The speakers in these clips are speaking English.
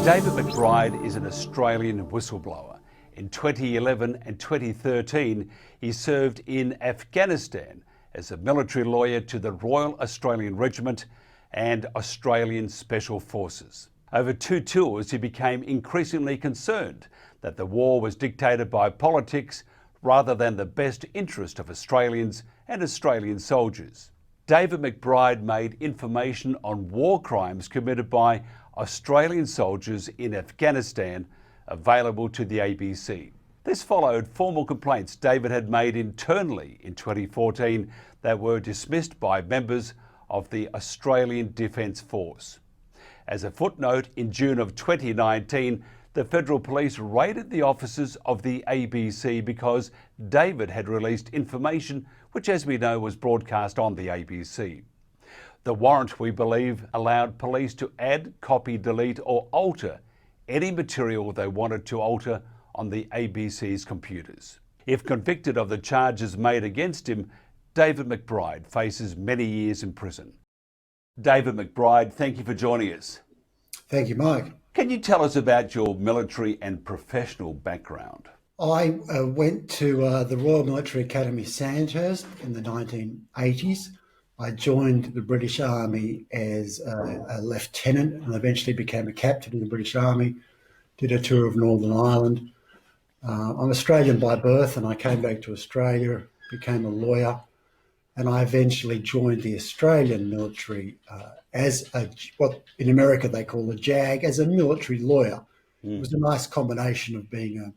David McBride is an Australian whistleblower. In 2011 and 2013, he served in Afghanistan as a military lawyer to the Royal Australian Regiment and Australian Special Forces. Over 2 tours, he became increasingly concerned that the war was dictated by politics rather than the best interest of Australians and Australian soldiers. David McBride made information on war crimes committed by Australian soldiers in Afghanistan available to the ABC. This followed formal complaints David had made internally in 2014 that were dismissed by members of the Australian Defence Force. As a footnote, in June of 2019, the Federal Police raided the offices of the ABC because David had released information which, as we know, was broadcast on the ABC. The warrant, we believe, allowed police to add, copy, delete or alter any material they wanted to alter on the ABC's computers. If convicted of the charges made against him, David McBride faces many years in prison. David McBride, thank you for joining us. Thank you, Mike. Can you tell us about your military and professional background? I went to the Royal Military Academy Sandhurst in the 1980s. I joined the British Army as a lieutenant and eventually became a captain in the British Army, did a tour of Northern Ireland. I'm Australian by birth and I came back to Australia, became a lawyer, and I eventually joined the Australian military as what in America they call a JAG, as a military lawyer. It was a nice combination of being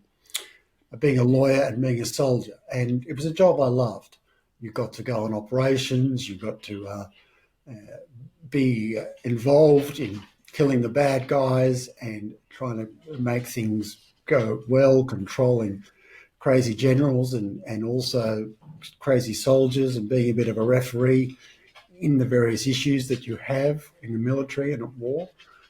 a lawyer and being a soldier, and it was a job I loved. You got to go on operations, you got to be involved in killing the bad guys and trying to make things go well, controlling crazy generals and also crazy soldiers, and being a bit of a referee in the various issues that you have in the military and at war.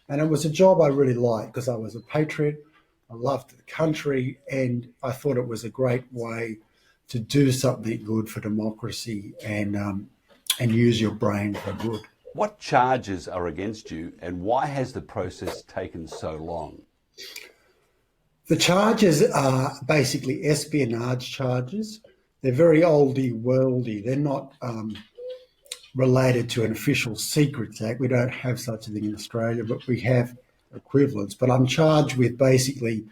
And it was a job I really liked because I was a patriot, I loved the country, and I thought it was a great way to do something good for democracy and use your brain for good. What charges are against you and why has the process taken so long? The charges are basically espionage charges. They're very oldie worldy. They're not related to an official secrets act. We don't have such a thing in Australia, but we have equivalents. But I'm charged with basically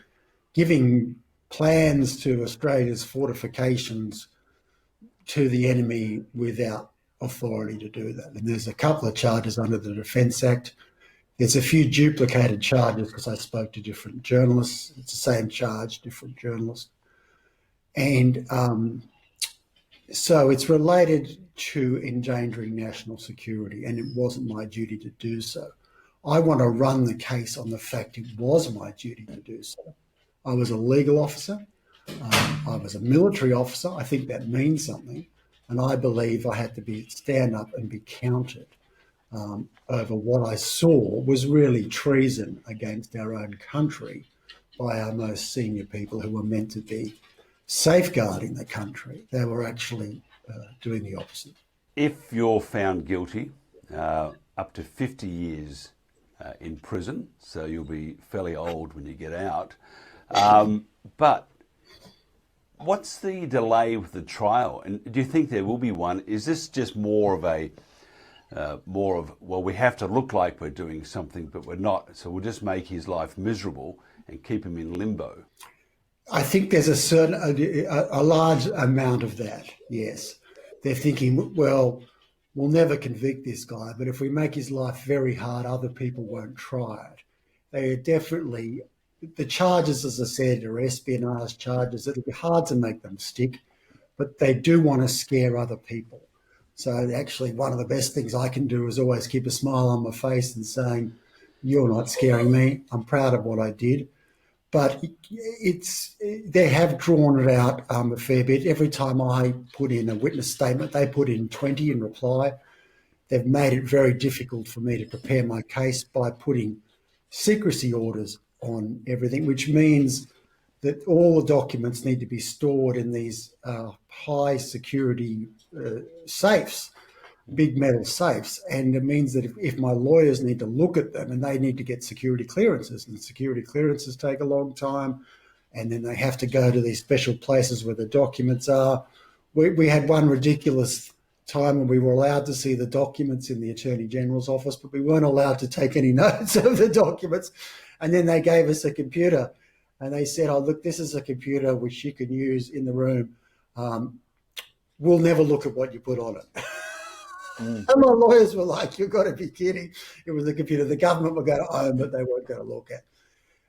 giving plans to Australia's fortifications to the enemy without authority to do that. And there's a couple of charges under the Defence Act. There's a few duplicated charges because I spoke to different journalists. It's the same charge, different journalists. And so it's related to endangering national security, and it wasn't my duty to do so. I want to run the case on the fact it was my duty to do so. I was a legal officer. I was a military officer. I think that means something. And I believe I had to stand up and be counted over what I saw was really treason against our own country by our most senior people who were meant to be safeguarding the country. They were actually doing the opposite. If you're found guilty, up to 50 years in prison, so you'll be fairly old when you get out. But what's the delay with the trial? And do you think there will be one? Is this just more of, well, we have to look like we're doing something, but we're not, so we'll just make his life miserable and keep him in limbo? I think there's a large amount of that, yes. They're thinking, well, we'll never convict this guy, but if we make his life very hard, other people won't try it. They are definitely, the charges, as I said, are espionage charges. It'll be hard to make them stick, but they do want to scare other people. So actually one of the best things I can do is always keep a smile on my face and saying, you're not scaring me. I'm proud of what I did. But they have drawn it out a fair bit. Every time I put in a witness statement, they put in 20 in reply. They've made it very difficult for me to prepare my case by putting secrecy orders on everything, which means that all the documents need to be stored in these high security safes. big metal safes, and it means that if my lawyers need to look at them and they need to get security clearances, and security clearances take a long time, and then they have to go to these special places where the documents are. We had one ridiculous time when we were allowed to see the documents in the Attorney General's office, but we weren't allowed to take any notes of the documents. And then they gave us a computer and they said, oh, look, this is a computer which you can use in the room. We'll never look at what you put on it. And my lawyers were like, you've got to be kidding. It was a computer the government were going to own, but they weren't going to look at.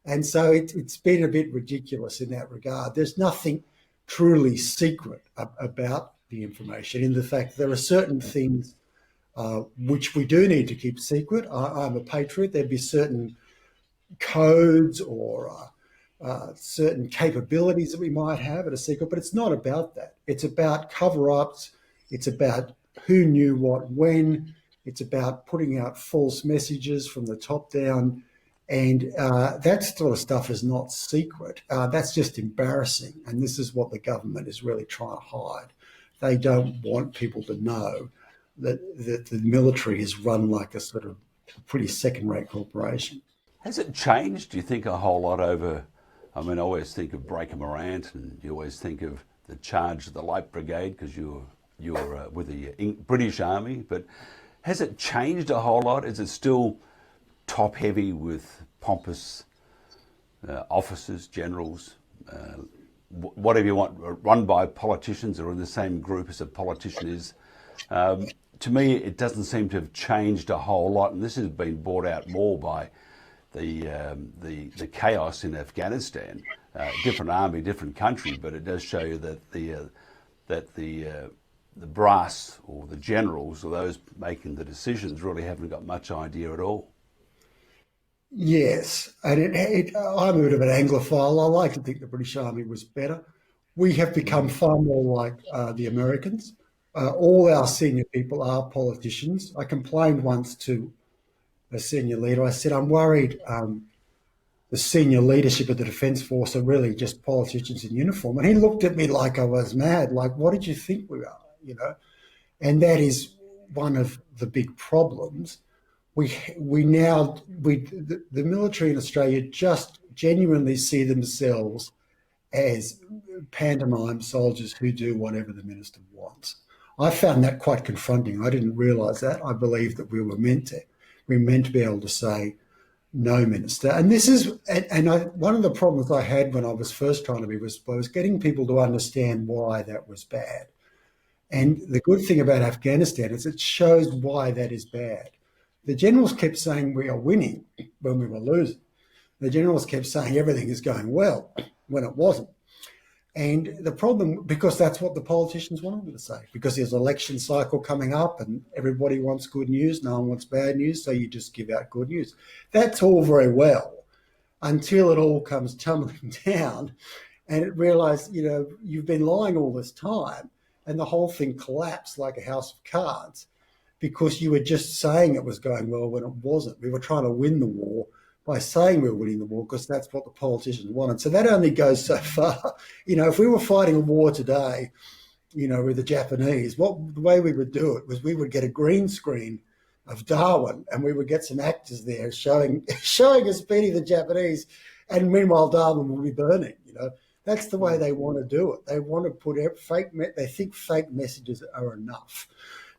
And so it's been a bit ridiculous in that regard. There's nothing truly secret about the information, in the fact there are certain things which we do need to keep secret. I'm a patriot. There'd be certain codes or certain capabilities that we might have at a secret, but it's not about that. It's about cover-ups. It's about who knew what when. It's about putting out false messages from the top down. And that sort of stuff is not secret. That's just embarrassing. And this is what the government is really trying to hide. They don't want people to know that the military is run like a sort of pretty second-rate corporation. Has it changed, do you think, a whole lot over, I mean, I always think of Breaker Morant, and you always think of the charge of the Light Brigade because you're with the British Army, but has it changed a whole lot? Is it still top heavy with pompous officers, generals, whatever you want, run by politicians or in the same group as a politician is? To me, it doesn't seem to have changed a whole lot, and this has been brought out more by the chaos in Afghanistan. Different army, different country, but it does show you that the brass or the generals or those making the decisions really haven't got much idea at all. Yes, and I'm a bit of an Anglophile. I like to think the British Army was better. We have become far more like the Americans. All our senior people are politicians. I complained once to a senior leader. I said, I'm worried the senior leadership of the Defence Force are really just politicians in uniform. And he looked at me like I was mad, like, what did you think we are, you know? And that is one of the big problems. The military in Australia just genuinely see themselves as pantomime soldiers who do whatever the minister wants. I found that quite confronting. I didn't realise that. I believed that we were meant to be able to say, no, minister. And this is, one of the problems I had when I was first trying to be whistleblower was getting people to understand why that was bad. And the good thing about Afghanistan is it shows why that is bad. The generals kept saying we are winning when we were losing. The generals kept saying everything is going well when it wasn't. And the problem, because that's what the politicians wanted them to say, because there's an election cycle coming up and everybody wants good news, no one wants bad news, so you just give out good news. That's all very well until it all comes tumbling down and it realised, you know, you've been lying all this time and the whole thing collapsed like a house of cards because you were just saying it was going well when it wasn't. We were trying to win the war by saying we were winning the war because that's what the politicians wanted. So that only goes so far. You know, if we were fighting a war today, you know, with the Japanese, the way we would do it was we would get a green screen of Darwin and we would get some actors there showing us beating the Japanese, and meanwhile Darwin will be burning, you know. That's the way they want to do it. They want to put they think fake messages are enough.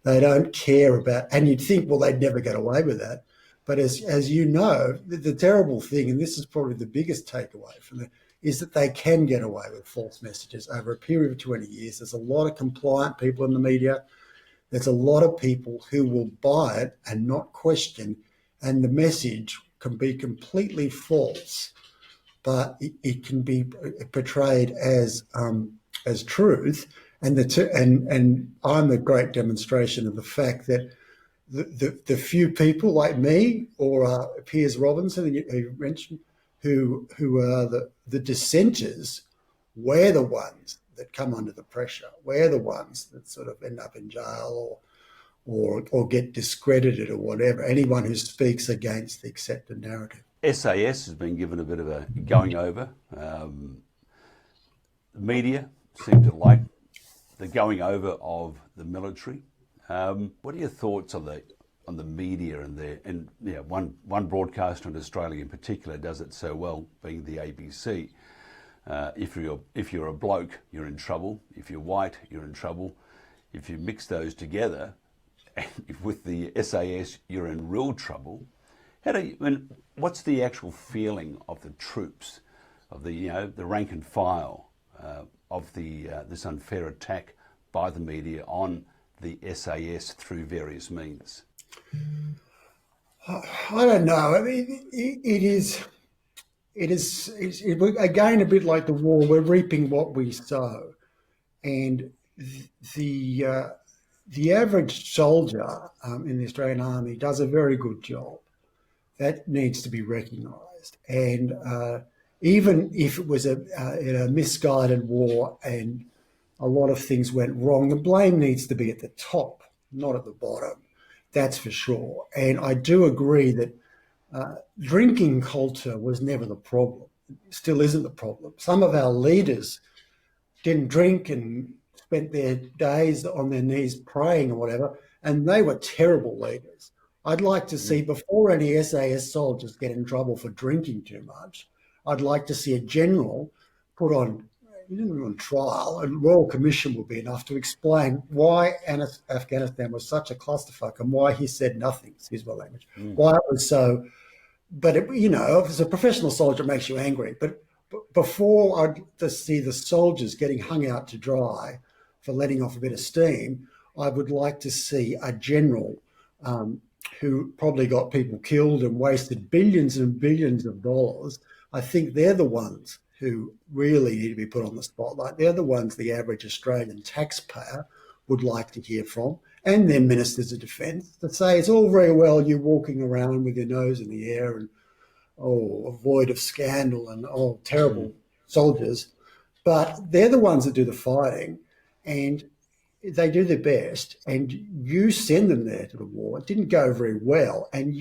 They don't care about, and you'd think, well, they'd never get away with that. But as you know, the terrible thing, and this is probably the biggest takeaway from it, is that they can get away with false messages over a period of 20 years. There's a lot of compliant people in the media. There's a lot of people who will buy it and not question, and the message can be completely false, but it can be portrayed as truth. And I'm a great demonstration of the fact that the few people like me or Piers Robinson, who you mentioned, who are the dissenters, we're the ones that come under the pressure. We're the ones that sort of end up in jail or get discredited or whatever. Anyone who speaks against the accepted narrative. SAS has been given a bit of a going over. The media seem to like the going over of the military. What are your thoughts on the media and one broadcaster in Australia in particular does it so well, being the ABC. If you're a bloke, you're in trouble. If you're white, you're in trouble. If you mix those together, and with the SAS, you're in real trouble. What's the actual feeling of the troops, of the rank and file of this unfair attack by the media on the SAS through various means? I don't know. I mean, it is again a bit like the war. We're reaping what we sow, and the average soldier in the Australian Army does a very good job. That needs to be recognised. And even if it was a misguided war and a lot of things went wrong, the blame needs to be at the top, not at the bottom. That's for sure. And I do agree that drinking culture was never the problem. It still isn't the problem. Some of our leaders didn't drink and spent their days on their knees praying or whatever, and they were terrible leaders. I'd like to see, before any SAS soldiers get in trouble for drinking too much, I'd like to see a general put on trial. A royal commission would be enough to explain why Afghanistan was such a clusterfuck and why he said nothing, excuse my language, why it was so. But, if it's a professional soldier, it makes you angry. But before I'd to see the soldiers getting hung out to dry for letting off a bit of steam, I would like to see a general who probably got people killed and wasted billions and billions of dollars. I think they're the ones who really need to be put on the spotlight. They're the ones the average Australian taxpayer would like to hear from, and their ministers of defence, to say it's all very well you walking around with your nose in the air and, void of scandal and, terrible soldiers. But they're the ones that do the fighting, and they do their best, and you send them there to the war. It didn't go very well. And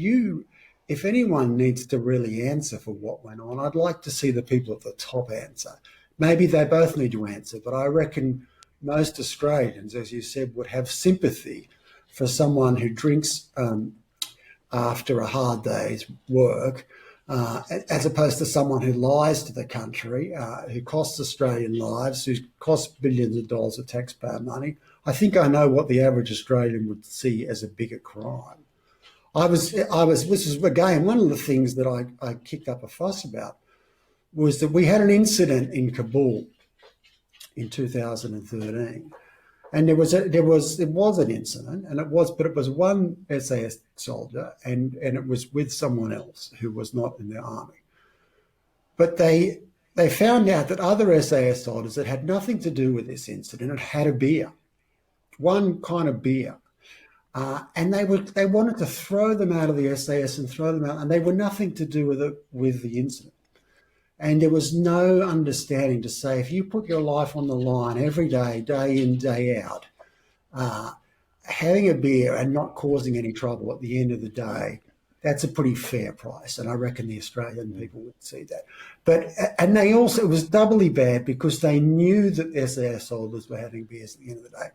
if anyone needs to really answer for what went on, I'd like to see the people at the top answer. Maybe they both need to answer, but I reckon most Australians, as you said, would have sympathy for someone who drinks after a hard day's work, as opposed to someone who lies to the country, who costs Australian lives, who costs billions of dollars of taxpayer money. I think I know what the average Australian would see as a bigger crime. This is again one of the things that I kicked up a fuss about, was that we had an incident in Kabul in 2013, and it was an incident, but it was one SAS soldier, and it was with someone else who was not in the army. But they found out that other SAS soldiers that had nothing to do with this incident had a beer, one kind of beer. And they wanted to throw them out of the SAS and throw them out, and they were nothing to do with the incident. And there was no understanding to say, if you put your life on the line every day, day in, day out, having a beer and not causing any trouble at the end of the day, that's a pretty fair price. And I reckon the Australian people would see that. And they also, it was doubly bad because they knew that SAS soldiers were having beers at the end of the day.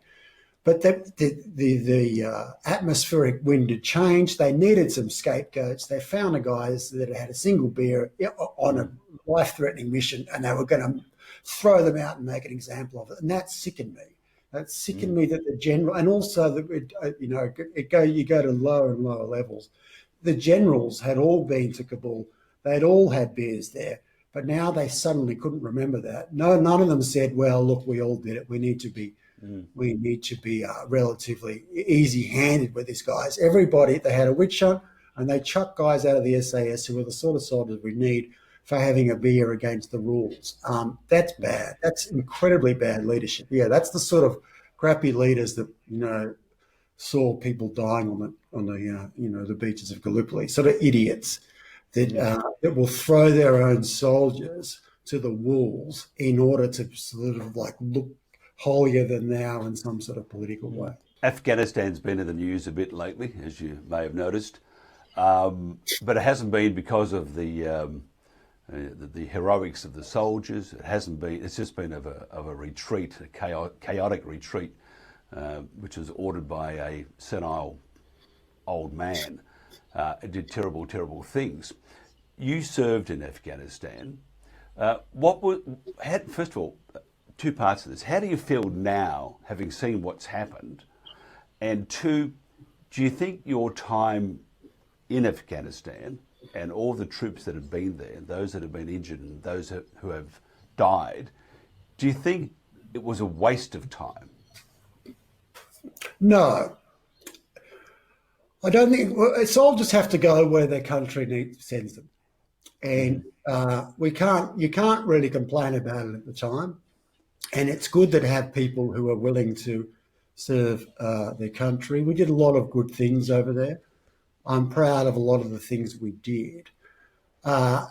But the atmospheric wind had changed. They needed some scapegoats. They found a guy that had a single beer on a life-threatening mission, and they were going to throw them out and make an example of it. And that sickened me. That sickened me that the general, and also that you go to lower and lower levels. The generals had all been to Kabul. They'd all had beers there, but now they suddenly couldn't remember that. No, none of them said, "Well, look, we all did it. We need to be." We need to be relatively easy-handed with these guys. Everybody, they had a witch hunt, and they chucked guys out of the SAS who were the sort of soldiers we need for having a beer against the rules. That's bad. That's incredibly bad leadership. Yeah, that's the sort of crappy leaders that saw people dying on the beaches of Gallipoli. Sort of idiots that will throw their own soldiers to the wolves in order to sort of like look holier than thou in some sort of political way. Afghanistan's been in the news a bit lately, as you may have noticed, but it hasn't been because of the heroics of the soldiers. It hasn't been. It's just been of a retreat, a chaotic retreat which was ordered by a senile old man. It did terrible, terrible things. You served in Afghanistan. First of all, two parts of this. How do you feel now, having seen what's happened? And two, do you think your time in Afghanistan and all the troops that have been there, those that have been injured and those who have died, do you think it was a waste of time? No, I don't think soldiers have to go where their country sends them, and you can't really complain about it at the time. And it's good to have people who are willing to serve their country. We did a lot of good things over there. I'm proud of a lot of the things we did. The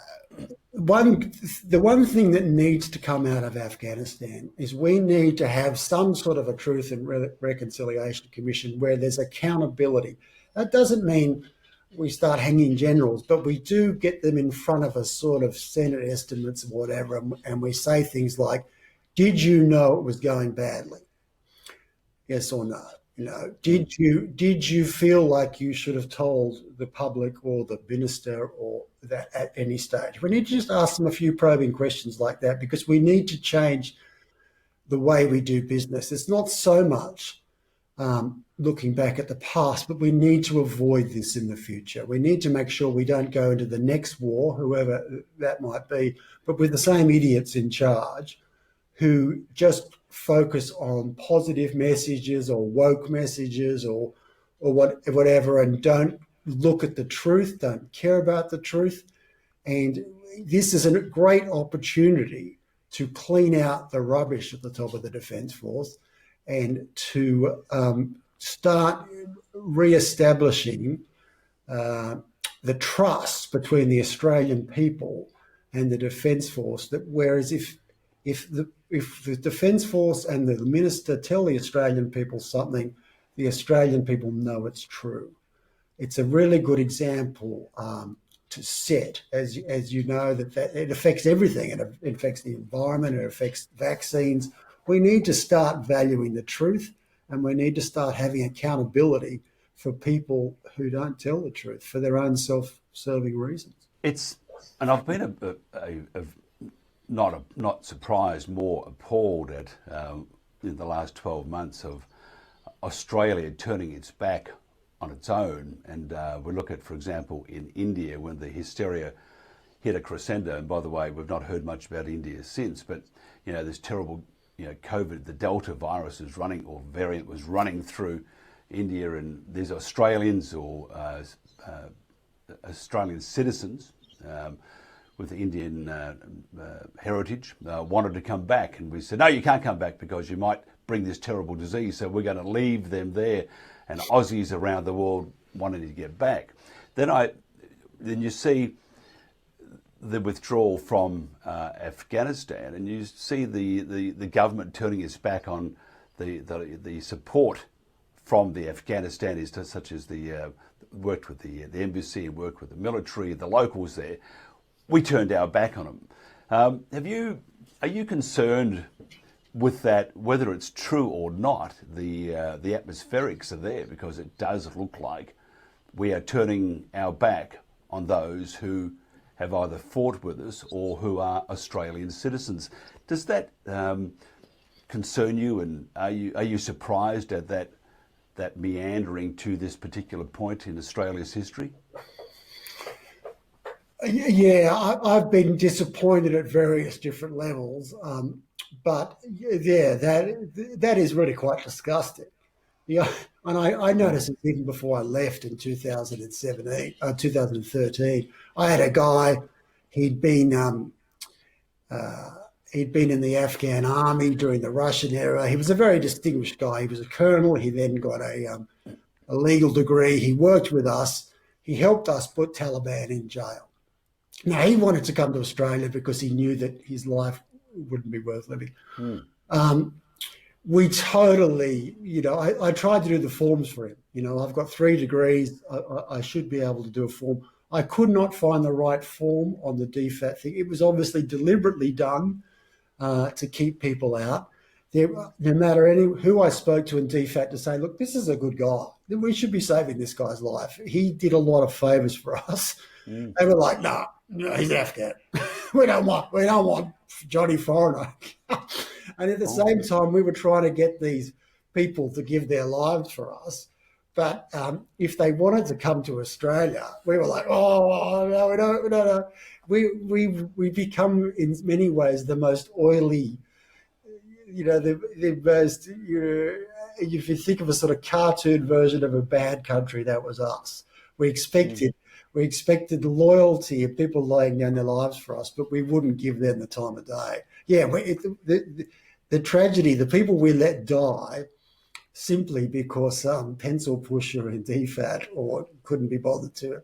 one thing that needs to come out of Afghanistan is we need to have some sort of a Truth and Reconciliation Commission where there's accountability. That doesn't mean we start hanging generals, but we do get them in front of a sort of Senate estimates or whatever, and we say things like, did you know it was going badly? Yes or no? Did you feel like you should have told the public or the minister or that at any stage? We need to just ask them a few probing questions like that, because we need to change the way we do business. It's not so much looking back at the past, but we need to avoid this in the future. We need to make sure we don't go into the next war, whoever that might be, but with the same idiots in charge who just focus on positive messages or woke messages or whatever, and don't look at the truth, don't care about the truth. And this is a great opportunity to clean out the rubbish at the top of the Defence Force and to start re-establishing the trust between the Australian people and the Defence Force. That whereas if the Defence Force and the minister tell the Australian people something, the Australian people know it's true. It's a really good example to set, as you know, that it affects everything. It affects the environment, it affects vaccines. We need to start valuing the truth, and we need to start having accountability for people who don't tell the truth for their own self-serving reasons. And I've been not surprised, more appalled at in the last 12 months of Australia turning its back on its own. And we look at, for example, in India, when the hysteria hit a crescendo, and by the way, we've not heard much about India since, but this terrible COVID, the Delta virus is running, or variant was running through India, and these Australians or Australian citizens with Indian heritage wanted to come back, and we said, no, you can't come back because you might bring this terrible disease, so we're going to leave them there. And Aussies around the world wanted to get back. Then you see the withdrawal from Afghanistan, and you see the government turning its back on the support from the Afghanistan, such as the worked with the embassy and worked with the military, the locals there. We turned our back on them. Are you concerned with that, whether it's true or not? The atmospherics are there, because it does look like we are turning our back on those who have either fought with us or who are Australian citizens. Does that concern you, and are you surprised at that meandering to this particular point in Australia's history? Yeah, I've been disappointed at various different levels, but yeah, that is really quite disgusting. Yeah, and I noticed it even before I left in 2013. I had a guy, he'd been in the Afghan army during the Russian era. He was a very distinguished guy. He was a colonel. He then got a legal degree. He worked with us. He helped us put Taliban in jail. Now, he wanted to come to Australia because he knew that his life wouldn't be worth living. We totally, I tried to do the forms for him. I've got 3 degrees. I should be able to do a form. I could not find the right form on the DFAT thing. It was obviously deliberately done to keep people out. No matter who I spoke to in DFAT to say, look, this is a good guy. We should be saving this guy's life. He did a lot of favours for us. They were like, no, he's Afghan. we don't want Johnny Foreigner. And at the same time, we were trying to get these people to give their lives for us. But if they wanted to come to Australia, we were like, oh no, we don't. We become in many ways the most oily. The most, if you think of a sort of cartoon version of a bad country, that was us. We expected loyalty of people laying down their lives for us, but we wouldn't give them the time of day. Yeah, the tragedy, the people we let die simply because some pencil pusher in DFAT or couldn't be bothered to,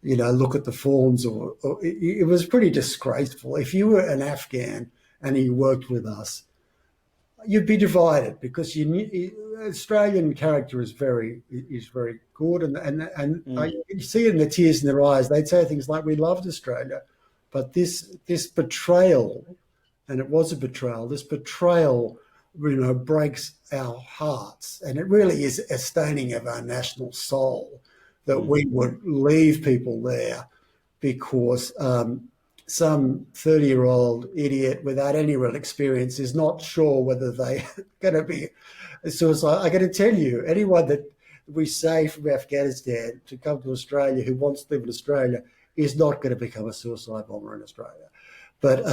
look at the forms, or it was pretty disgraceful. If you were an Afghan and you worked with us, you'd be divided because Australian character is very good, and you see it in the tears in their eyes. They'd say things like, "We loved Australia, but this betrayal," and it was a betrayal. This betrayal, breaks our hearts, and it really is a staining of our national soul that we would leave people there because some 30-year-old idiot without any real experience is not sure whether they're going to be a suicide. I got to tell you, anyone that we say from Afghanistan to come to Australia who wants to live in Australia is not going to become a suicide bomber in Australia. But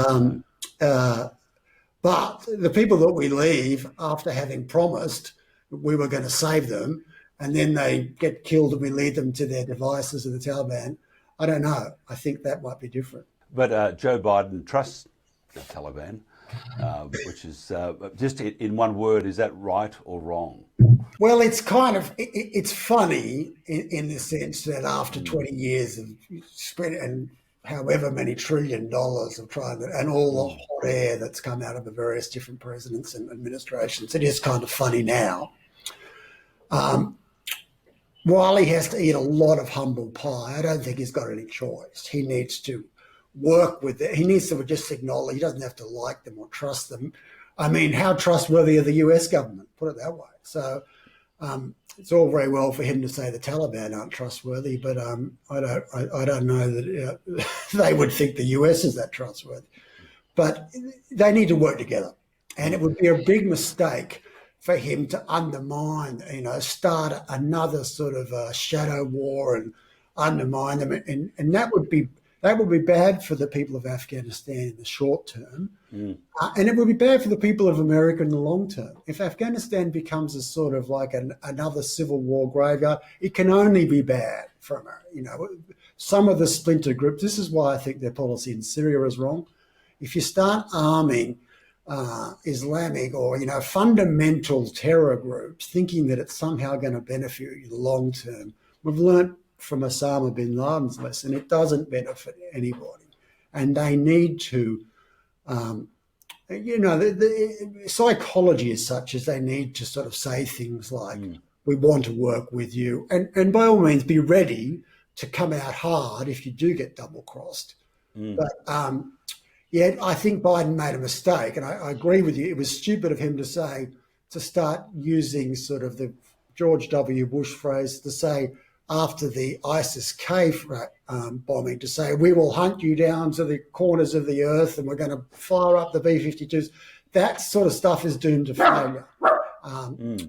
the people that we leave after having promised we were going to save them, and then they get killed and we lead them to their devices of the Taliban, I don't know. I think that might be different. But Joe Biden trusts the Taliban, which is just in one word, is that right or wrong? Well, it's kind of, it's funny in the sense that after 20 years of spread and however many $1 trillion of trying to, and all the hot air that's come out of the various different presidents and administrations, it is kind of funny now. While he has to eat a lot of humble pie, I don't think he's got any choice. He needs to work with it. He needs to just acknowledge, he doesn't have to like them or trust them. I mean, how trustworthy are the US government? Put it that way. So it's all very well for him to say the Taliban aren't trustworthy, but I don't know that they would think the US is that trustworthy. But they need to work together. And it would be a big mistake for him to undermine, start another sort of shadow war and undermine them. And that would be bad for the people of Afghanistan in the short term. And it would be bad for the people of America in the long term. If Afghanistan becomes a sort of like another civil war graveyard, it can only be bad for America. Some of the splinter groups, this is why I think their policy in Syria is wrong. If you start arming Islamic or, fundamental terror groups, thinking that it's somehow going to benefit you in the long term, we've learnt from Osama bin Laden's lesson, it doesn't benefit anybody. And they need to, the psychology is such as they need to sort of say things like, we want to work with you. And by all means, be ready to come out hard if you do get double-crossed. But, I think Biden made a mistake. And I agree with you. It was stupid of him to start using sort of the George W. Bush phrase to say, after the ISIS-K bombing, to say, we will hunt you down to the corners of the earth and we're going to fire up the B-52s. That sort of stuff is doomed to failure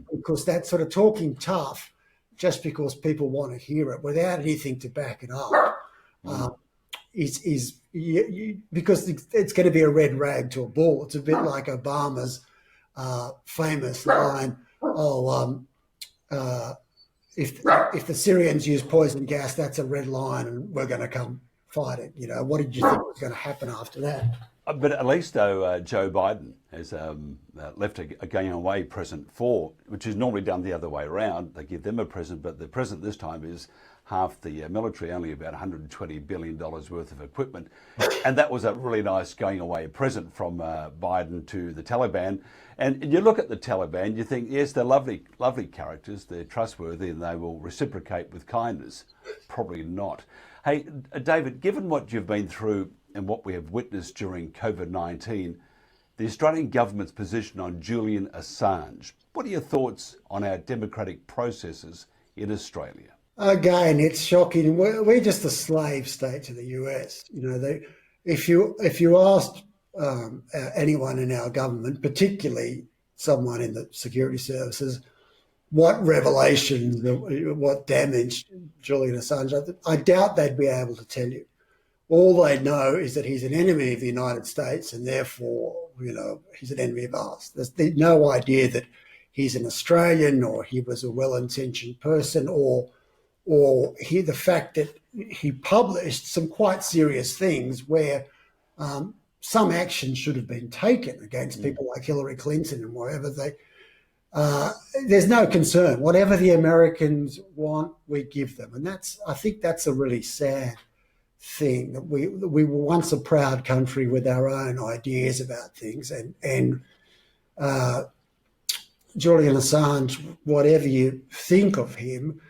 because that sort of talking tough just because people want to hear it without anything to back it up because it's going to be a red rag to a bull. It's a bit like Obama's famous line, if the Syrians use poison gas, that's a red line and we're going to come fight it. What did you think was going to happen after that? But at least, though, Joe Biden has left a going away present which is normally done the other way around. They give them a present, but the present this time is half the military, only about $120 billion worth of equipment. And that was a really nice going away present from Biden to the Taliban. And you look at the Taliban, you think, yes, they're lovely, lovely characters, they're trustworthy and they will reciprocate with kindness. Probably not. Hey, David, given what you've been through and what we have witnessed during COVID-19, the Australian government's position on Julian Assange. What are your thoughts on our democratic processes in Australia? Again, it's shocking. We're just a slave state to the US. You know, if you asked anyone in our government, particularly someone in the security services, what revelations, what damage Julian Assange, I doubt they'd be able to tell you. All they know is that he's an enemy of the United States and therefore, you know, he's an enemy of ours. There's no idea that he's an Australian or he was a well-intentioned person or the fact that he published some quite serious things where some action should have been taken against people like Hillary Clinton and wherever there's no concern. Whatever the Americans want, we give them. And I think that's a really sad thing, that we were once a proud country with our own ideas about things. And Julian Assange, whatever you think of him,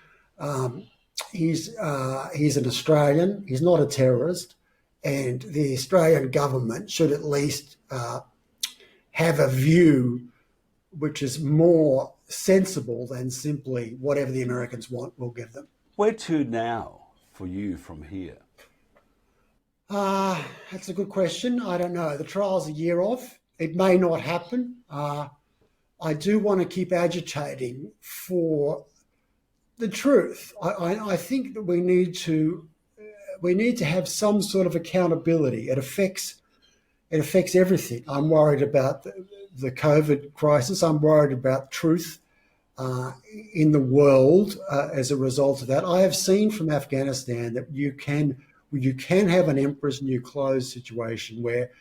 he's an Australian. He's not a terrorist. And the Australian government should at least have a view which is more sensible than simply whatever the Americans want, we'll give them. Where to now for you from here? That's a good question. I don't know. The trial's a year off. It may not happen. I do want to keep agitating for the truth. I think that we need to have some sort of accountability. It affects everything. I'm worried about the COVID crisis. I'm worried about truth in the world as a result of that. I have seen from Afghanistan that you can have an emperor's new clothes situation where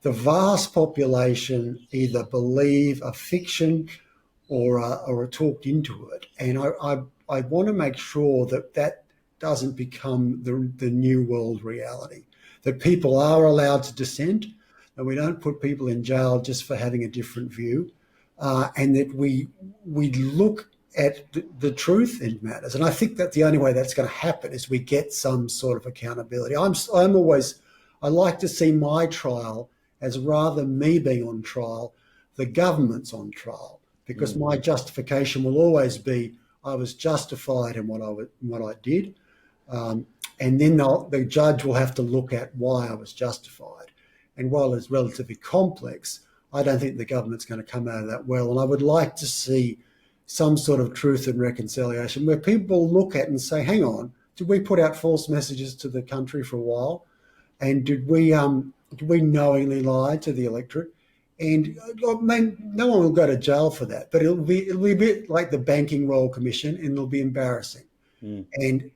the vast population either believe a fiction or are talked into it. And I want to make sure that doesn't become the new world reality, that people are allowed to dissent, that we don't put people in jail just for having a different view, and that we look at the truth in matters. And I think that the only way that's going to happen is we get some sort of accountability. I like to see my trial as, rather me being on trial, the government's on trial, because my justification will always be I was justified in what I did, and then the judge will have to look at why I was justified. And while it's relatively complex, I don't think the government's going to come out of that well. And I would like to see some sort of truth and reconciliation where people look at and say, hang on, did we put out false messages to the country for a while? And did we knowingly lie to the electorate? And I mean, no one will go to jail for that, but it'll be a bit like the Banking Royal Commission, and it'll be embarrassing. And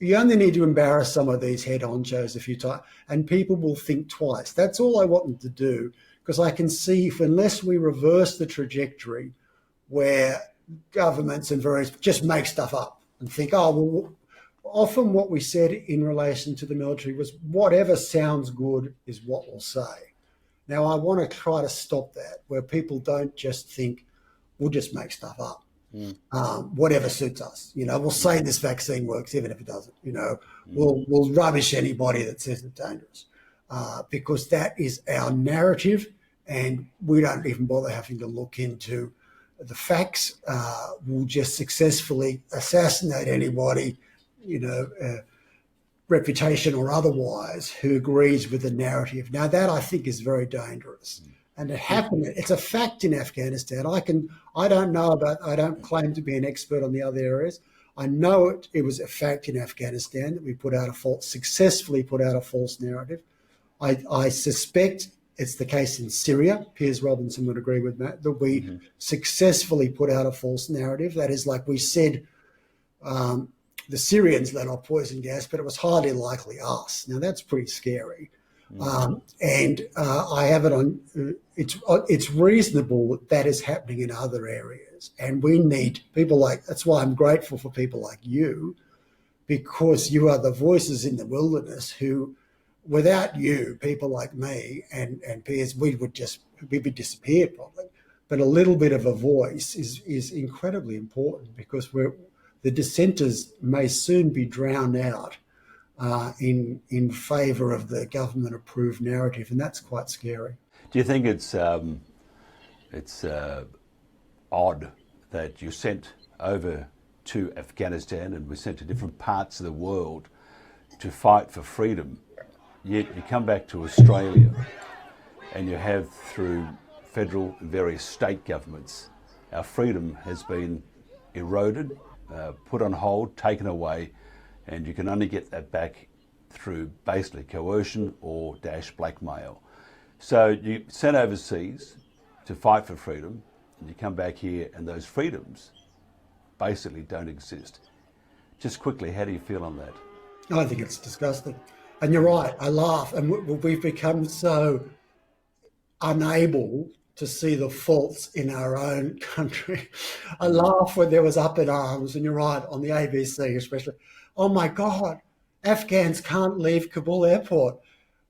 you only need to embarrass some of these head honchos a few times, and people will think twice. That's all I want them to do, because I can see unless we reverse the trajectory where governments and various just make stuff up and think, oh, well, often what we said in relation to the military was whatever sounds good is what we'll say. Now, I want to try to stop that, where people don't just think, we'll just make stuff up. Whatever suits us. You know, we'll say this vaccine works even if it doesn't. You know, we'll rubbish anybody that says it's dangerous, because that is our narrative, and we don't even bother having to look into the facts. We'll just successfully assassinate anybody, you know, reputation or otherwise, who agrees with the narrative. Now, that I think is very dangerous. And it happened. It's a fact in Afghanistan. I don't claim to be an expert on the other areas. I know it was a fact in Afghanistan that we successfully put out a false narrative. I suspect it's the case in Syria. Piers Robinson would agree with that we successfully put out a false narrative. That is, like we said, the Syrians let off poison gas, but it was highly likely us. Now, that's pretty scary. And I have it on, it's reasonable that is happening in other areas. And we need people that's why I'm grateful for people like you, because you are the voices in the wilderness who, without you, people like me and Piers, we'd be disappeared probably. But a little bit of a voice is incredibly important, because the dissenters may soon be drowned out in favour of the government-approved narrative, and that's quite scary. Do you think it's odd that you're sent over to Afghanistan and we're sent to different parts of the world to fight for freedom, yet you come back to Australia and you have, through federal and various state governments, our freedom has been eroded, put on hold, taken away, and you can only get that back through basically coercion or blackmail. So you sent overseas to fight for freedom, and you come back here and those freedoms basically don't exist. Just quickly, how do you feel on that? I think it's disgusting. And you're right, I laugh. And we've become so unable to see the faults in our own country. I laugh when there was up in arms, and you're right, on the ABC especially. Oh my God, Afghans can't leave Kabul airport.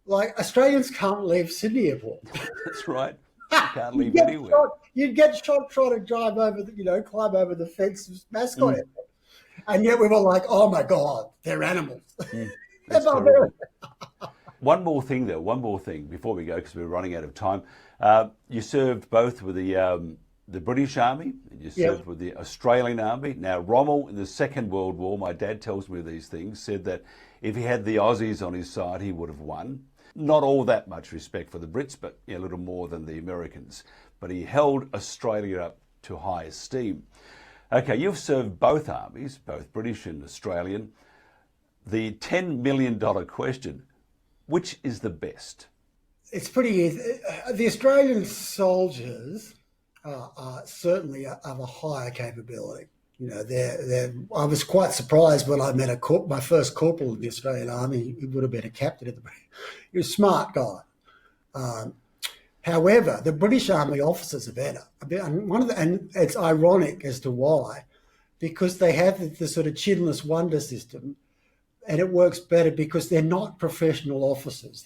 Like, Australians can't leave Sydney airport. That's right. You can't leave anywhere. You'd get shot trying to drive over, climb over the fence of Mascot airport. And yet we were like, oh my God, they're animals. That's terrible. One more thing before we go, because we're running out of time. You served both with the British Army and you served with the Australian Army. Now, Rommel in the Second World War, my dad tells me these things, said that if he had the Aussies on his side, he would have won. Not all that much respect for the Brits, but a little more than the Americans. But he held Australia up to high esteem. Okay, you've served both armies, both British and Australian. The $10 million question, which is the best? It's pretty easy. The Australian soldiers are certainly of a higher capability. I was quite surprised when I met my first corporal in the Australian Army. He would have been a captain at the. He was a smart guy. However, the British Army officers are better. And it's ironic as to why, because they have the sort of chinless wonder system, and it works better because they're not professional officers.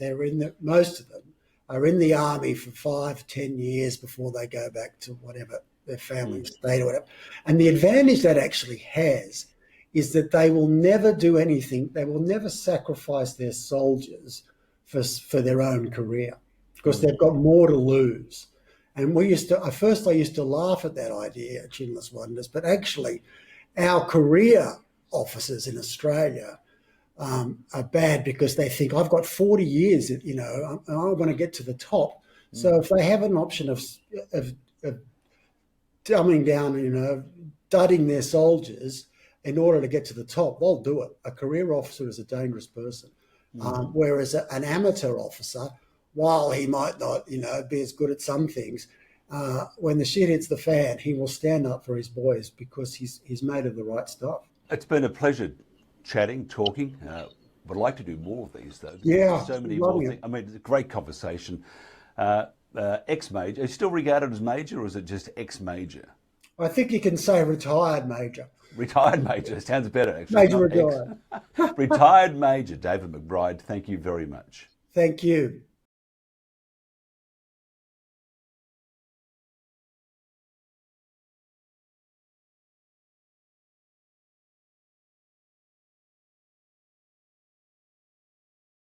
Most of them are in the army for 5-10 years before they go back to whatever their family state or whatever. And the advantage that actually has is that they will never do anything. They will never sacrifice their soldiers for their own career, because they've got more to lose. And I used to laugh at that idea, chinless wonders, but actually our career officers in Australia are bad because they think, I've got 40 years, I want to get to the top. So if they have an option of dumbing down, dudding their soldiers in order to get to the top, they'll do it. A career officer is a dangerous person. Whereas an amateur officer, while he might not, be as good at some things, when the shit hits the fan, he will stand up for his boys because he's made of the right stuff. It's been a pleasure chatting, talking. Would like to do more of these, though. Yeah, so many more things. I mean, it's a great conversation. Ex-major, is still regarded as major, or is it just ex-major? I think you can say retired major. Retired major sounds better, actually. Major retired. Retired Major David McBride, thank you very much. Thank you.